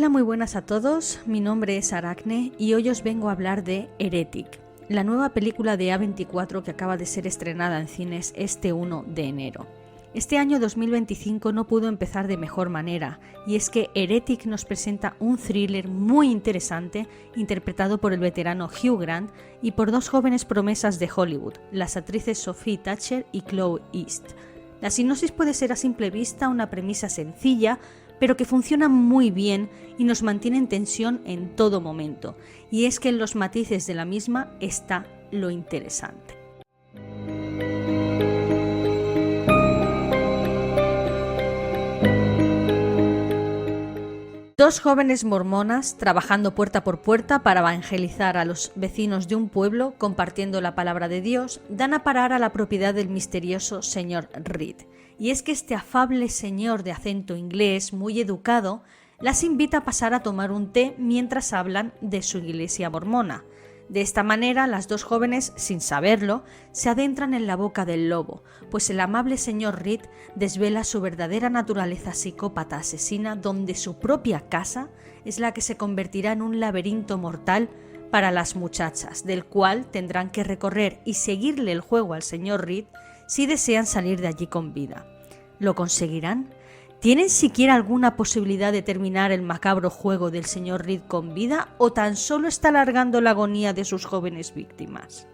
Hola, muy buenas a todos, mi nombre es Aracne y hoy os vengo a hablar de Heretic, la nueva película de A24 que acaba de ser estrenada en cines este 1 de enero. Este año 2025 no pudo empezar de mejor manera, y es que Heretic nos presenta un thriller muy interesante interpretado por el veterano Hugh Grant y por dos jóvenes promesas de Hollywood, las actrices Sophie Thatcher y Chloe East. La sinopsis puede ser a simple vista una premisa sencilla, pero que funciona muy bien y nos mantiene en tensión en todo momento, y es que en los matices de la misma está lo interesante. Dos jóvenes mormonas trabajando puerta por puerta para evangelizar a los vecinos de un pueblo compartiendo la palabra de Dios dan a parar a la propiedad del misterioso señor Reed. Y es que este afable señor de acento inglés muy educado las invita a pasar a tomar un té mientras hablan de su iglesia mormona. De esta manera, las dos jóvenes, sin saberlo, se adentran en la boca del lobo, pues el amable señor Reed desvela su verdadera naturaleza psicópata asesina, donde su propia casa es la que se convertirá en un laberinto mortal para las muchachas, del cual tendrán que recorrer y seguirle el juego al señor Reed si desean salir de allí con vida. ¿Lo conseguirán? ¿Tienen siquiera alguna posibilidad de terminar el macabro juego del señor Reed con vida o tan solo está alargando la agonía de sus jóvenes víctimas?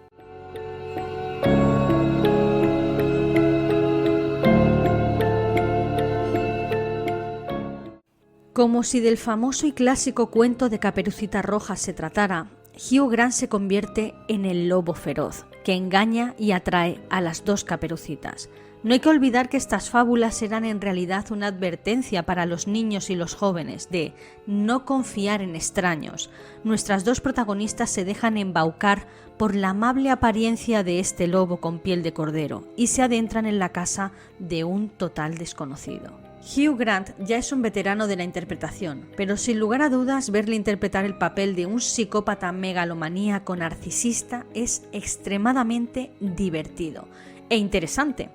Como si del famoso y clásico cuento de Caperucita Roja se tratara, Hugh Grant se convierte en el lobo feroz, que engaña y atrae a las dos caperucitas. No hay que olvidar que estas fábulas eran en realidad una advertencia para los niños y los jóvenes de no confiar en extraños. Nuestras dos protagonistas se dejan embaucar por la amable apariencia de este lobo con piel de cordero y se adentran en la casa de un total desconocido. Hugh Grant ya es un veterano de la interpretación, pero sin lugar a dudas verle interpretar el papel de un psicópata megalomaníaco narcisista es extremadamente divertido e interesante.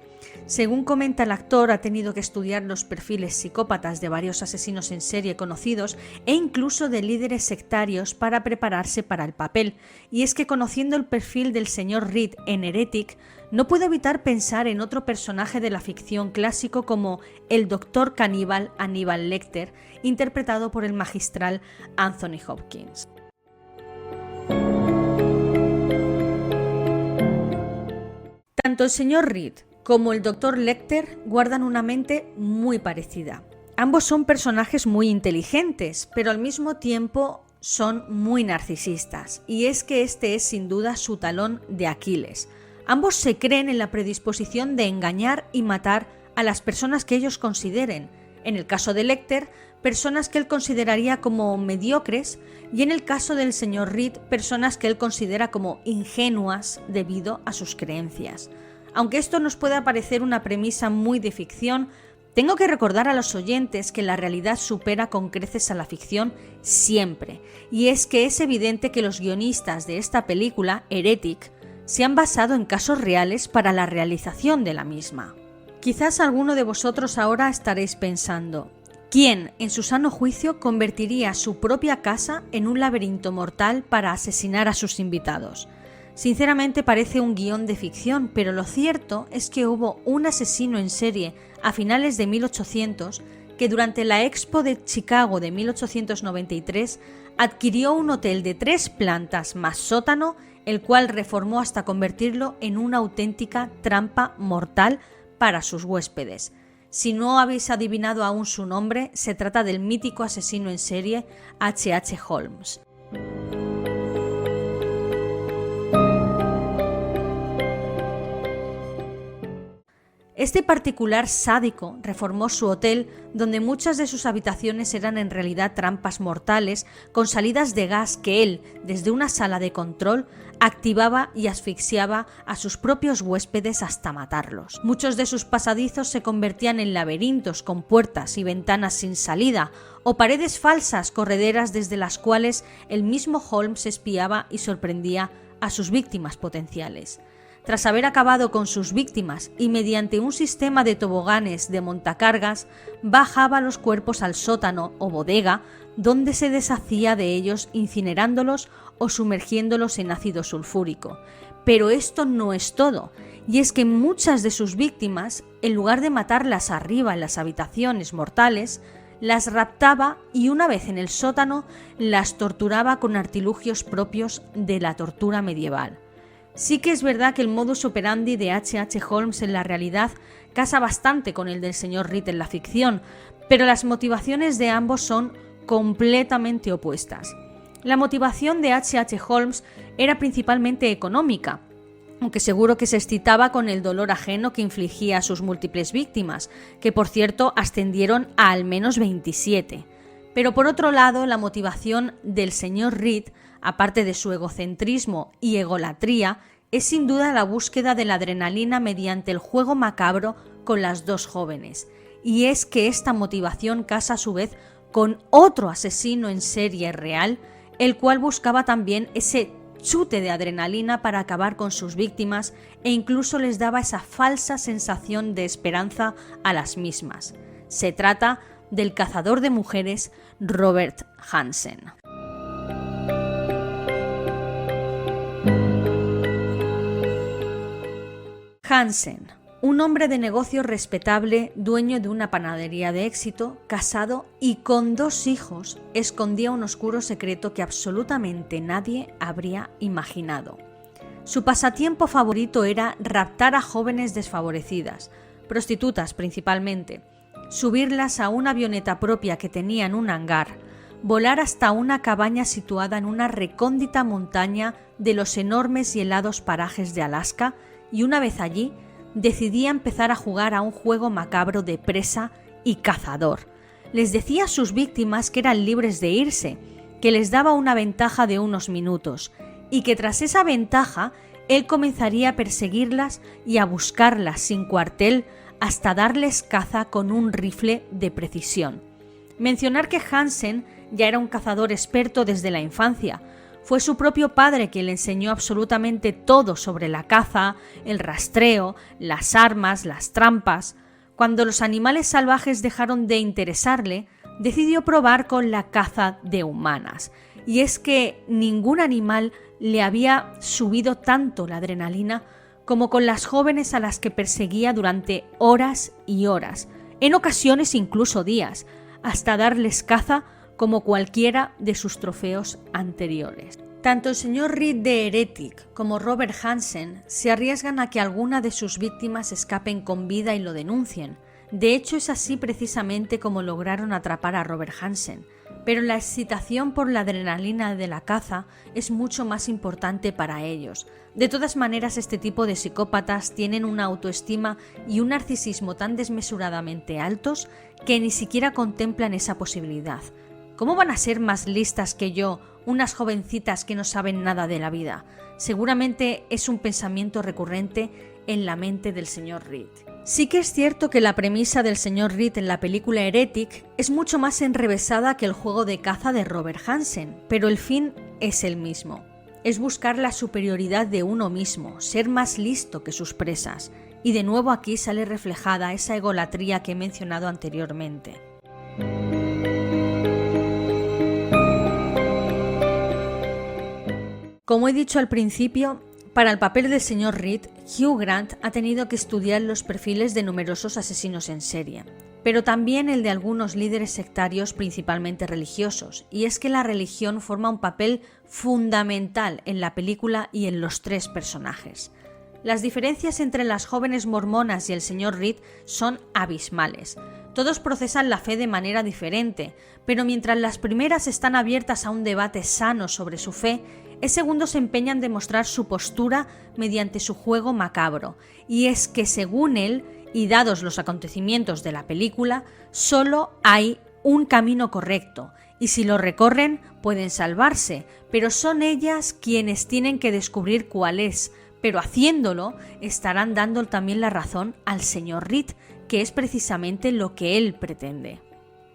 Según comenta el actor, ha tenido que estudiar los perfiles psicópatas de varios asesinos en serie conocidos e incluso de líderes sectarios para prepararse para el papel. Y es que conociendo el perfil del señor Reed en Heretic, no puedo evitar pensar en otro personaje de la ficción clásico como el doctor caníbal Hannibal Lecter, interpretado por el magistral Anthony Hopkins. Tanto el señor Reed como el Dr. Lecter guardan una mente muy parecida. Ambos son personajes muy inteligentes, pero al mismo tiempo son muy narcisistas, y es que este es sin duda su talón de Aquiles. Ambos se creen en la predisposición de engañar y matar a las personas que ellos consideren. En el caso de Lecter, personas que él consideraría como mediocres, y en el caso del señor Reed, personas que él considera como ingenuas debido a sus creencias. Aunque esto nos pueda parecer una premisa muy de ficción, tengo que recordar a los oyentes que la realidad supera con creces a la ficción siempre, y es que es evidente que los guionistas de esta película, Heretic, se han basado en casos reales para la realización de la misma. Quizás alguno de vosotros ahora estaréis pensando, ¿quién, en su sano juicio, convertiría su propia casa en un laberinto mortal para asesinar a sus invitados? Sinceramente parece un guión de ficción, pero lo cierto es que hubo un asesino en serie a finales de 1800 que durante la Expo de Chicago de 1893 adquirió un hotel de 3 plantas más sótano, el cual reformó hasta convertirlo en una auténtica trampa mortal para sus huéspedes. Si no habéis adivinado aún su nombre, se trata del mítico asesino en serie H.H. Holmes. Este particular sádico reformó su hotel, donde muchas de sus habitaciones eran en realidad trampas mortales con salidas de gas que él, desde una sala de control, activaba y asfixiaba a sus propios huéspedes hasta matarlos. Muchos de sus pasadizos se convertían en laberintos con puertas y ventanas sin salida o paredes falsas correderas desde las cuales el mismo Holmes espiaba y sorprendía a sus víctimas potenciales. Tras haber acabado con sus víctimas y mediante un sistema de toboganes de montacargas, bajaba los cuerpos al sótano o bodega, donde se deshacía de ellos incinerándolos o sumergiéndolos en ácido sulfúrico. Pero esto no es todo, y es que muchas de sus víctimas, en lugar de matarlas arriba en las habitaciones mortales, las raptaba y una vez en el sótano las torturaba con artilugios propios de la tortura medieval. Sí que es verdad que el modus operandi de H.H. Holmes en la realidad casa bastante con el del señor Reed en la ficción, pero las motivaciones de ambos son completamente opuestas. La motivación de H.H. Holmes era principalmente económica, aunque seguro que se excitaba con el dolor ajeno que infligía a sus múltiples víctimas, que por cierto ascendieron a al menos 27. Pero por otro lado, la motivación del señor Reed, aparte de su egocentrismo y egolatría, es sin duda la búsqueda de la adrenalina mediante el juego macabro con las dos jóvenes. Y es que esta motivación casa a su vez con otro asesino en serie real, el cual buscaba también ese chute de adrenalina para acabar con sus víctimas e incluso les daba esa falsa sensación de esperanza a las mismas. Se trata del cazador de mujeres Robert Hansen. Hansen, un hombre de negocios respetable, dueño de una panadería de éxito, casado y con 2 hijos, escondía un oscuro secreto que absolutamente nadie habría imaginado. Su pasatiempo favorito era raptar a jóvenes desfavorecidas, prostitutas principalmente, subirlas a una avioneta propia que tenía en un hangar, volar hasta una cabaña situada en una recóndita montaña de los enormes y helados parajes de Alaska, y una vez allí, decidía empezar a jugar a un juego macabro de presa y cazador. Les decía a sus víctimas que eran libres de irse, que les daba una ventaja de unos minutos, y que tras esa ventaja él comenzaría a perseguirlas y a buscarlas sin cuartel hasta darles caza con un rifle de precisión. Mencionar que Hansen ya era un cazador experto desde la infancia. Fue su propio padre quien le enseñó absolutamente todo sobre la caza, el rastreo, las armas, las trampas. Cuando los animales salvajes dejaron de interesarle, decidió probar con la caza de humanas. Y es que ningún animal le había subido tanto la adrenalina como con las jóvenes a las que perseguía durante horas y horas, en ocasiones incluso días, hasta darles caza como cualquiera de sus trofeos anteriores. Tanto el señor Reed de Heretic como Robert Hansen se arriesgan a que alguna de sus víctimas escapen con vida y lo denuncien. De hecho, es así precisamente como lograron atrapar a Robert Hansen. Pero la excitación por la adrenalina de la caza es mucho más importante para ellos. De todas maneras, este tipo de psicópatas tienen una autoestima y un narcisismo tan desmesuradamente altos que ni siquiera contemplan esa posibilidad. ¿Cómo van a ser más listas que yo, unas jovencitas que no saben nada de la vida? Seguramente es un pensamiento recurrente en la mente del señor Reed. Sí que es cierto que la premisa del señor Reed en la película Heretic es mucho más enrevesada que el juego de caza de Robert Hansen, pero el fin es el mismo. Es buscar la superioridad de uno mismo, ser más listo que sus presas. Y de nuevo aquí sale reflejada esa egolatría que he mencionado anteriormente. Como he dicho al principio, para el papel del señor Reed, Hugh Grant ha tenido que estudiar los perfiles de numerosos asesinos en serie, pero también el de algunos líderes sectarios principalmente religiosos, y es que la religión forma un papel fundamental en la película y en los 3 personajes. Las diferencias entre las jóvenes mormonas y el señor Reed son abismales. Todos procesan la fe de manera diferente, pero mientras las primeras están abiertas a un debate sano sobre su fe, el segundo se empeña en demostrar su postura mediante su juego macabro, y es que según él, y dados los acontecimientos de la película, solo hay un camino correcto, y si lo recorren pueden salvarse, pero son ellas quienes tienen que descubrir cuál es, pero haciéndolo estarán dando también la razón al señor Reed, que es precisamente lo que él pretende.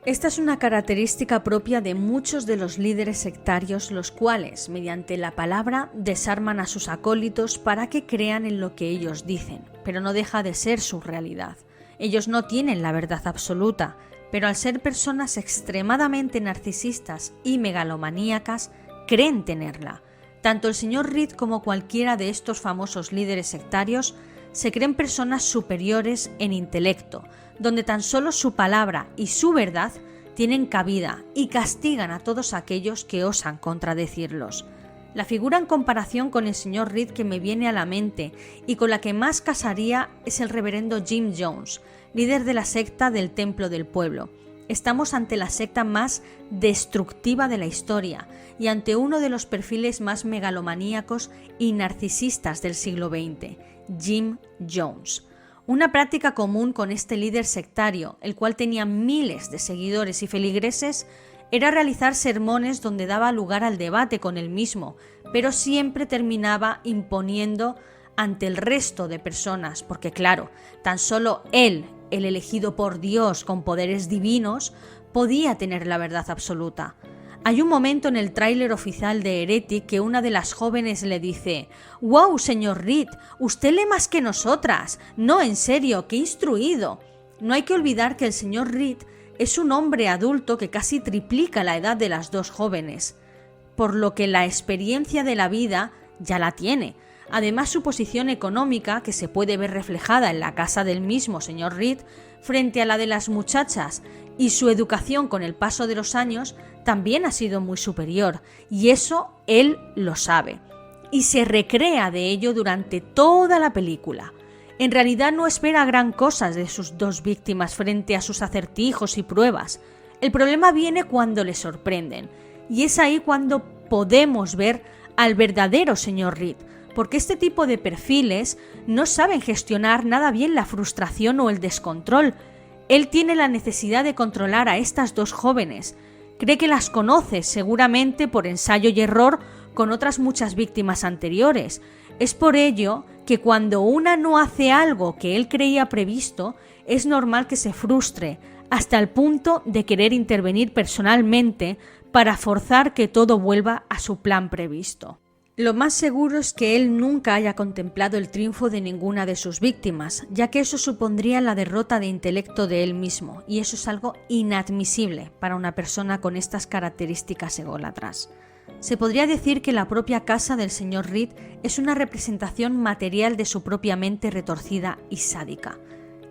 Esta es una característica propia de muchos de los líderes sectarios, los cuales, mediante la palabra, desarman a sus acólitos para que crean en lo que ellos dicen, pero no deja de ser su realidad. Ellos no tienen la verdad absoluta, pero al ser personas extremadamente narcisistas y megalomaníacas, creen tenerla. Tanto el señor Reed como cualquiera de estos famosos líderes sectarios se creen personas superiores en intelecto, donde tan solo su palabra y su verdad tienen cabida y castigan a todos aquellos que osan contradecirlos. La figura en comparación con el señor Reed que me viene a la mente y con la que más casaría es el reverendo Jim Jones, líder de la secta del Templo del Pueblo. Estamos ante la secta más destructiva de la historia y ante uno de los perfiles más megalomaníacos y narcisistas del siglo XX, Jim Jones. Una práctica común con este líder sectario, el cual tenía miles de seguidores y feligreses, era realizar sermones donde daba lugar al debate con él mismo, pero siempre terminaba imponiendo ante el resto de personas, porque claro, tan solo él, el elegido por Dios con poderes divinos, podía tener la verdad absoluta. Hay un momento en el tráiler oficial de Heretic que una de las jóvenes le dice: «¡Wow, señor Reed! Usted lee más que nosotras. No, en serio, qué instruido». No hay que olvidar que el señor Reed es un hombre adulto que casi triplica la edad de las dos jóvenes, por lo que la experiencia de la vida ya la tiene. Además, su posición económica, que se puede ver reflejada en la casa del mismo señor Reed, frente a la de las muchachas, y su educación con el paso de los años, también ha sido muy superior, y eso él lo sabe. Y se recrea de ello durante toda la película. En realidad no espera gran cosa de sus dos víctimas frente a sus acertijos y pruebas. El problema viene cuando le sorprenden, y es ahí cuando podemos ver al verdadero señor Reed, porque este tipo de perfiles no saben gestionar nada bien la frustración o el descontrol. Él tiene la necesidad de controlar a estas dos jóvenes. Cree que las conoce, seguramente por ensayo y error, con otras muchas víctimas anteriores. Es por ello que cuando una no hace algo que él creía previsto, es normal que se frustre, hasta el punto de querer intervenir personalmente para forzar que todo vuelva a su plan previsto. Lo más seguro es que él nunca haya contemplado el triunfo de ninguna de sus víctimas, ya que eso supondría la derrota de intelecto de él mismo, y eso es algo inadmisible para una persona con estas características ególatras. Se podría decir que la propia casa del señor Reed es una representación material de su propia mente retorcida y sádica.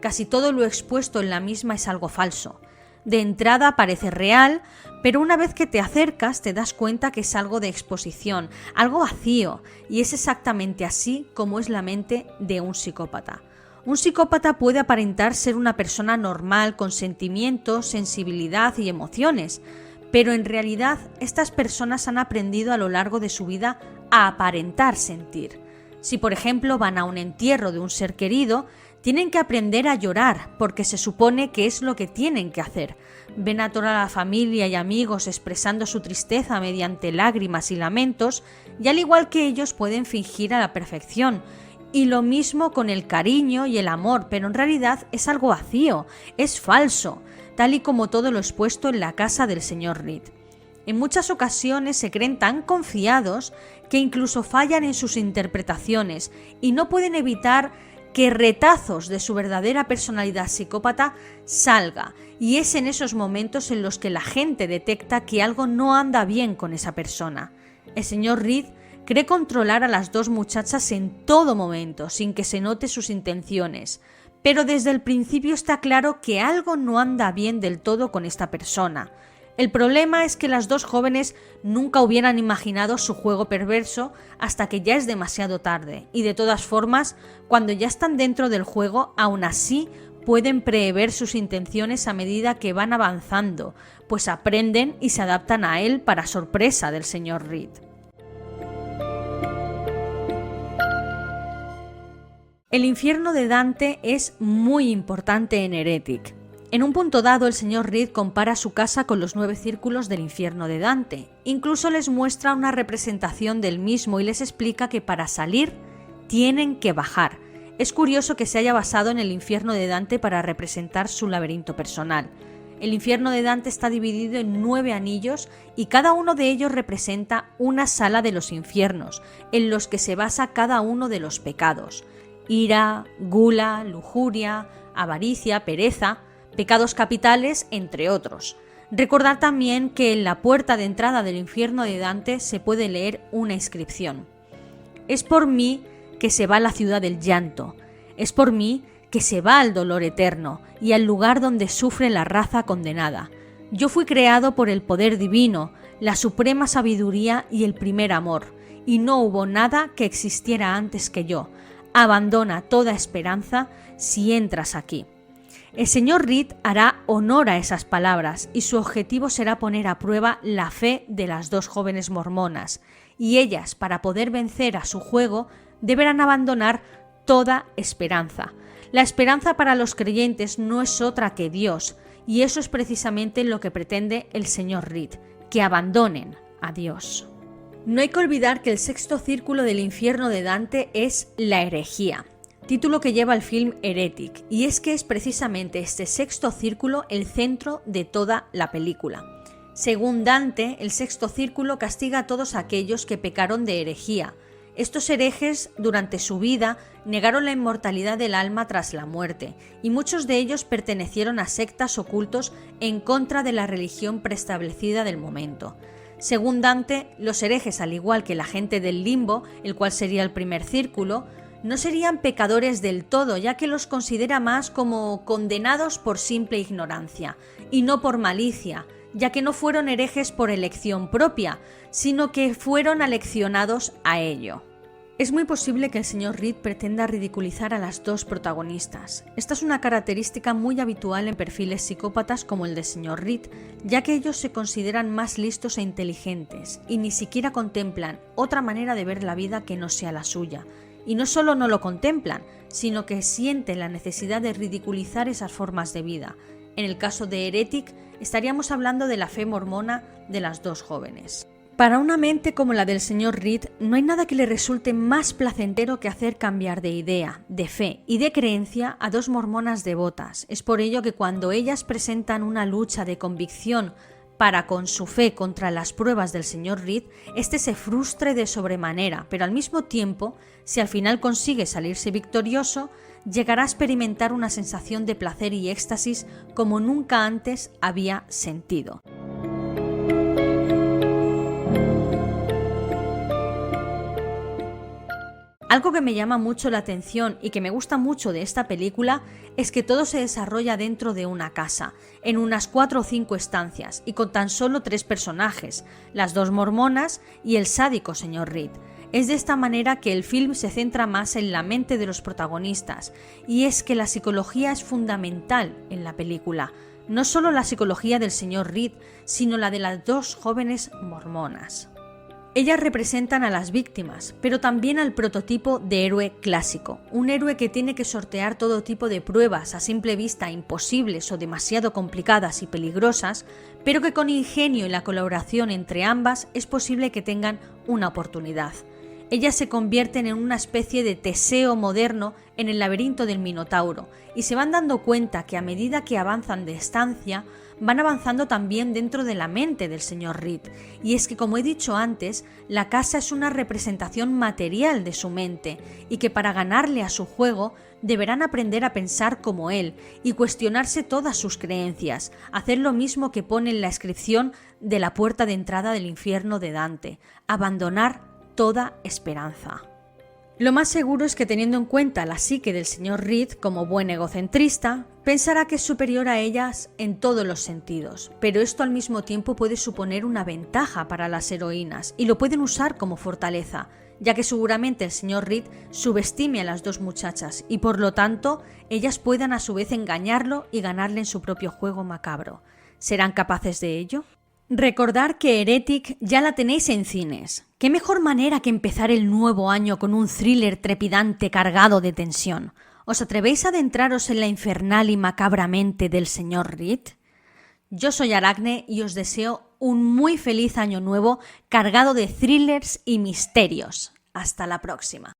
Casi todo lo expuesto en la misma es algo falso. De entrada parece real, pero una vez que te acercas te das cuenta que es algo de exposición, algo vacío, y es exactamente así como es la mente de un psicópata. Un psicópata puede aparentar ser una persona normal con sentimientos, sensibilidad y emociones, pero en realidad estas personas han aprendido a lo largo de su vida a aparentar sentir. Si por ejemplo van a un entierro de un ser querido, tienen que aprender a llorar porque se supone que es lo que tienen que hacer. Ven a toda la familia y amigos expresando su tristeza mediante lágrimas y lamentos, y al igual que ellos pueden fingir a la perfección. Y lo mismo con el cariño y el amor, pero en realidad es algo vacío, es falso, tal y como todo lo expuesto en la casa del señor Reed. En muchas ocasiones se creen tan confiados que incluso fallan en sus interpretaciones y no pueden evitar que retazos de su verdadera personalidad psicópata salga, y es en esos momentos en los que la gente detecta que algo no anda bien con esa persona. El señor Reed cree controlar a las dos muchachas en todo momento, sin que se note sus intenciones, pero desde el principio está claro que algo no anda bien del todo con esta persona. El problema es que las dos jóvenes nunca hubieran imaginado su juego perverso hasta que ya es demasiado tarde, y de todas formas, cuando ya están dentro del juego, aún así pueden prever sus intenciones a medida que van avanzando, pues aprenden y se adaptan a él para sorpresa del señor Reed. El infierno de Dante es muy importante en Heretic. En un punto dado, el señor Reed compara su casa con los 9 círculos del infierno de Dante. Incluso les muestra una representación del mismo y les explica que para salir tienen que bajar. Es curioso que se haya basado en el infierno de Dante para representar su laberinto personal. El infierno de Dante está dividido en 9 anillos y cada uno de ellos representa una sala de los infiernos, en los que se basa cada uno de los pecados: ira, gula, lujuria, avaricia, pereza. pecados capitales, entre otros. Recordad también que en la puerta de entrada del infierno de Dante se puede leer una inscripción. Es por mí que se va a la ciudad del llanto, es por mí que se va al dolor eterno y al lugar donde sufre la raza condenada. Yo fui creado por el poder divino, la suprema sabiduría y el primer amor, y no hubo nada que existiera antes que yo. Abandona toda esperanza si entras aquí. El señor Reed hará honor a esas palabras y su objetivo será poner a prueba la fe de las dos jóvenes mormonas, y ellas, para poder vencer a su juego, deberán abandonar toda esperanza. La esperanza para los creyentes no es otra que Dios, y eso es precisamente lo que pretende el señor Reed, que abandonen a Dios. No hay que olvidar que el sexto círculo del infierno de Dante es la herejía, título que lleva el film Heretic, y es que es precisamente este sexto círculo el centro de toda la película. Según Dante, el sexto círculo castiga a todos aquellos que pecaron de herejía. Estos herejes, durante su vida, negaron la inmortalidad del alma tras la muerte, y muchos de ellos pertenecieron a sectas o cultos en contra de la religión preestablecida del momento. Según Dante, los herejes, al igual que la gente del limbo, el cual sería el primer círculo, no serían pecadores del todo, ya que los considera más como condenados por simple ignorancia, y no por malicia, ya que no fueron herejes por elección propia, sino que fueron aleccionados a ello. Es muy posible que el señor Reed pretenda ridiculizar a las dos protagonistas. Esta es una característica muy habitual en perfiles psicópatas como el del señor Reed, ya que ellos se consideran más listos e inteligentes, y ni siquiera contemplan otra manera de ver la vida que no sea la suya. Y no solo no lo contemplan, sino que sienten la necesidad de ridiculizar esas formas de vida. En el caso de Heretic, estaríamos hablando de la fe mormona de las dos jóvenes. Para una mente como la del señor Reed, no hay nada que le resulte más placentero que hacer cambiar de idea, de fe y de creencia a dos mormonas devotas. Es por ello que cuando ellas presentan una lucha de convicción para con su fe contra las pruebas del señor Reed, este se frustre de sobremanera, pero al mismo tiempo, si al final consigue salirse victorioso, llegará a experimentar una sensación de placer y éxtasis como nunca antes había sentido. Algo que me llama mucho la atención y que me gusta mucho de esta película es que todo se desarrolla dentro de una casa, en unas 4 o 5 estancias y con tan solo 3 personajes, las dos mormonas y el sádico señor Reed. Es de esta manera que el film se centra más en la mente de los protagonistas, y es que la psicología es fundamental en la película, no solo la psicología del señor Reed, sino la de las dos jóvenes mormonas. Ellas representan a las víctimas, pero también al prototipo de héroe clásico, un héroe que tiene que sortear todo tipo de pruebas a simple vista imposibles o demasiado complicadas y peligrosas, pero que con ingenio y la colaboración entre ambas es posible que tengan una oportunidad. Ellas se convierten en una especie de Teseo moderno en el laberinto del Minotauro y se van dando cuenta que a medida que avanzan de estancia, van avanzando también dentro de la mente del señor Reed. Y es que, como he dicho antes, la casa es una representación material de su mente y que para ganarle a su juego deberán aprender a pensar como él y cuestionarse todas sus creencias, hacer lo mismo que pone en la inscripción de la puerta de entrada del infierno de Dante, abandonar toda esperanza. Lo más seguro es que, teniendo en cuenta la psique del señor Reed como buen egocentrista, pensará que es superior a ellas en todos los sentidos, pero esto al mismo tiempo puede suponer una ventaja para las heroínas y lo pueden usar como fortaleza, ya que seguramente el señor Reed subestime a las dos muchachas y por lo tanto ellas puedan a su vez engañarlo y ganarle en su propio juego macabro. ¿Serán capaces de ello? Recordar que Heretic ya la tenéis en cines. ¿Qué mejor manera que empezar el nuevo año con un thriller trepidante cargado de tensión? ¿Os atrevéis a adentraros en la infernal y macabra mente del señor Reed? Yo soy Aracne y os deseo un muy feliz año nuevo cargado de thrillers y misterios. Hasta la próxima.